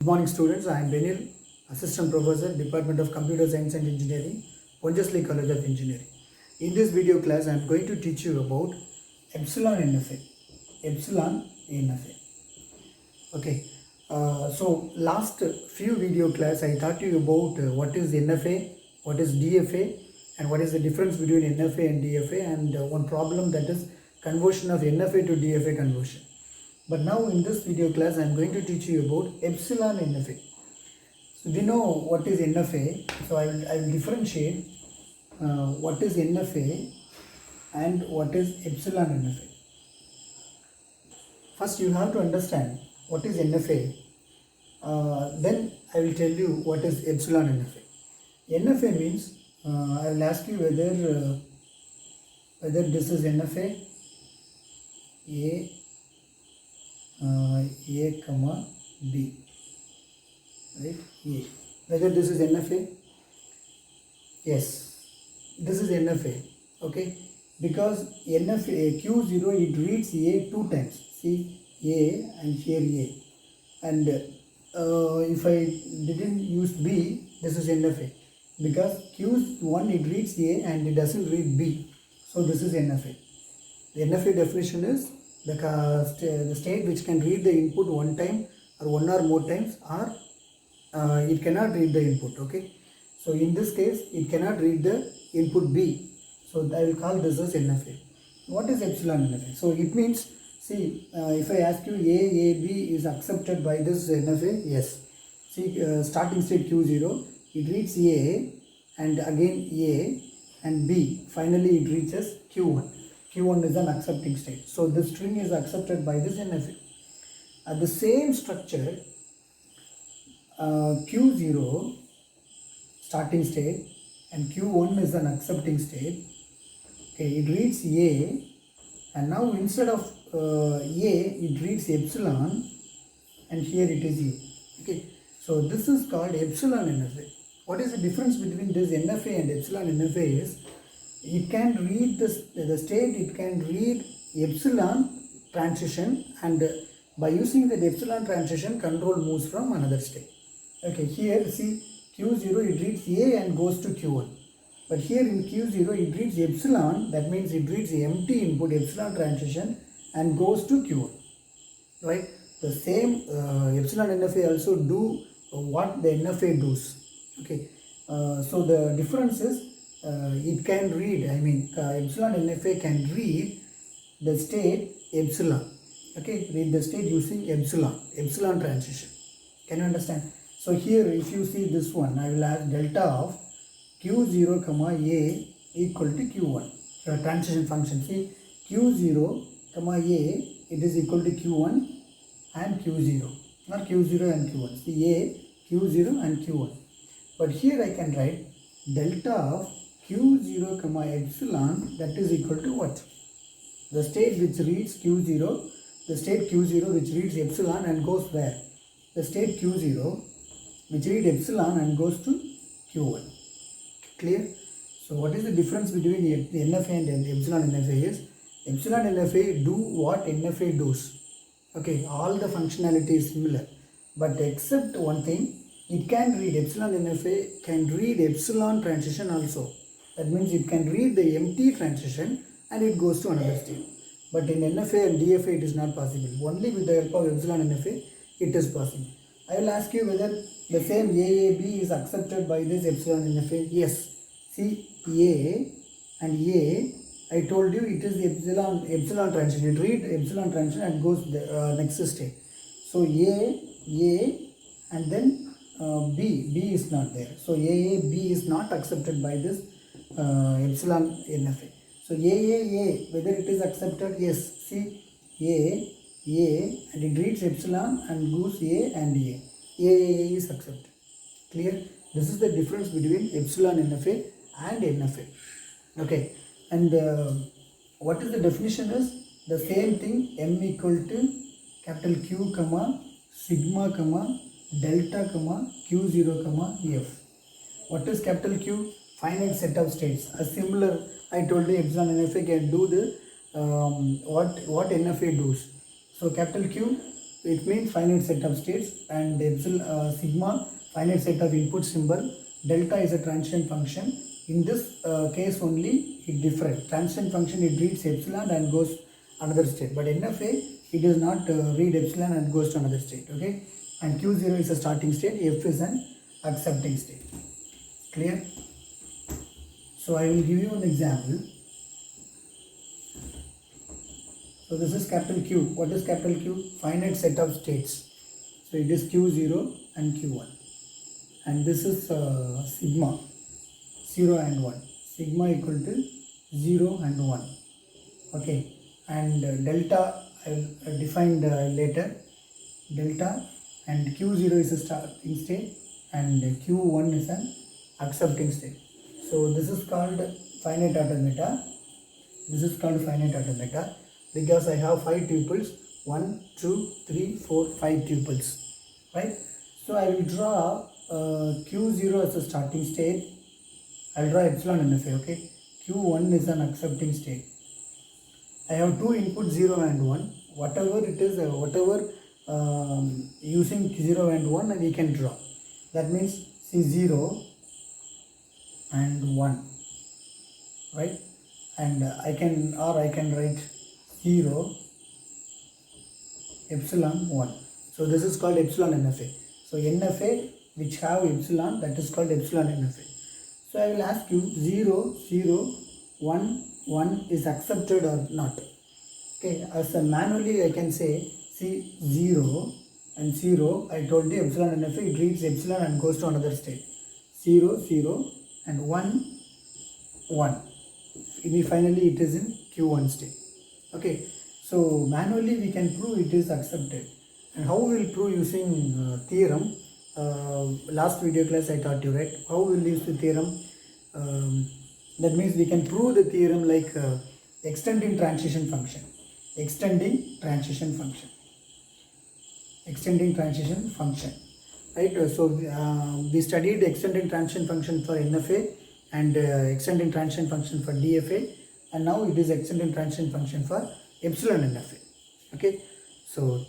Good morning students, I am Benil, Assistant Professor, Department of Computer Science and Engineering, Pondicherry College of Engineering. In this video class, I am going to teach you about Epsilon NFA. Epsilon NFA. Okay, so last few video class I taught you about what is NFA, what is DFA, and what is the difference between NFA and DFA, and one problem, that is conversion of NFA to DFA conversion. But now in this video class I am going to teach you about Epsilon NFA. So we know what is NFA, so I will differentiate what is NFA and what is Epsilon NFA. First you have to understand what is NFA, then I will tell you what is Epsilon NFA. NFA means, I will ask you whether this is NFA, A comma B, right? A. Whether this is NFA? Yes, this is NFA, okay? Because NFA Q0, it reads A two times. See, A and here A. And if I didn't use B, this is NFA. Because Q1, it reads A and it doesn't read B. So this is NFA. The NFA definition is the state which can read the input one time or one or more times, or it cannot read the input, okay? So in this case, it cannot read the input B. So I will call this as NFA. What is Epsilon NFA? So it means, see, if I ask you AB is accepted by this NFA, yes. See, starting state Q0, it reads A and again A and B. Finally, it reaches Q1. Q1 is an accepting state. So the string is accepted by this NFA. At the same structure, Q0 starting state and Q1 is an accepting state. Okay, it reads A, and now instead of A, it reads epsilon, and here it is A. Okay, so this is called Epsilon NFA. What is the difference between this NFA and Epsilon NFA is, it can read the state, it can read epsilon transition, and by using that epsilon transition, control moves from another state. Okay, here see, Q0, it reads A and goes to Q1. But here in Q0, it reads epsilon, that means it reads the empty input epsilon transition and goes to Q1. Right? The same Epsilon NFA also do what the NFA does. Okay, so the difference is, it can read, Epsilon NFA can read the state epsilon. Okay, read the state using epsilon transition. Can you understand? So here, if you see this one, I will add delta of Q0 comma A equal to Q1. Transition function. See, Q0 comma A, it is equal to Q1 and Q0, not Q0 and Q1. See, A, Q0 and Q1. But here I can write delta of Q0 comma epsilon, that is equal to what? The state which reads Q0, the state Q0 which reads epsilon and goes where? The state Q0 which reads epsilon and goes to Q1. Clear? So what is the difference between the NFA and the Epsilon NFA is, Epsilon NFA do what NFA does. Okay, all the functionality is similar. But except one thing, it can read, Epsilon NFA can read epsilon transition also. That means it can read the empty transition and it goes to another state. But in NFA and DFA it is not possible. Only with the help of Epsilon NFA it is possible. I will ask you whether the same AAB is accepted by this Epsilon NFA. Yes. See, A and A, I told you it is the epsilon transition. It reads epsilon transition and goes the next state. So A, and then B is not there. So B is not accepted by this Epsilon NFA. So A, whether it is accepted? Yes. See, A, and it reads epsilon and goes A and A. A is accepted. Clear? This is the difference between Epsilon NFA and NFA. Okay, and what is the definition is, the same thing, M equal to capital Q comma sigma comma delta comma Q0 comma F. What is capital Q? Finite set of states. A similar, I told you Epsilon NFA can do the what NFA does. So capital Q, it means finite set of states, and epsilon sigma finite set of input symbol. Delta is a transition function. In this case only it different. Transition function, it reads epsilon and goes another state, but NFA it does not read epsilon and goes to another state. Okay, and Q0 is a starting state, F is an accepting state. Clear? So I will give you an example. So this is capital Q. What is capital Q? Finite set of states. So it is Q0 and Q1. And this is sigma, 0 and 1. Sigma equal to 0 and 1. Okay. And delta I will define later. Delta, and Q0 is a starting state and Q1 is an accepting state. So this is called finite automata. This is called finite automata because I have 5 tuples. 1, 2, 3, 4, 5 tuples. Right? So I will draw Q0 as a starting state. I will draw epsilon NFA. Okay? Q1 is an accepting state. I have 2 inputs, 0 and 1. Whatever it is, using 0 and 1 we can draw. That means see 0 and 1, right? And I can write 0 epsilon 1. So this is called epsilon NFA. So NFA which have epsilon, that is called epsilon NFA. So I will ask you 0, 0, 1, 1 is accepted or not. Okay, as a manually I can say, see 0 and 0, I told you epsilon NFA, it reads epsilon and goes to another state. 0, 0 and 1, 1. Finally it is in Q1 state. Okay, so manually we can prove it is accepted. And how we will prove using theorem? Last video class I taught you, right? How we will use the theorem? That means we can prove the theorem like extending transition function. Extending transition function. Extending transition function. Right? So we studied extending transition function for NFA and extending transition function for DFA, and now it is extending transition function for epsilon NFA. Okay, so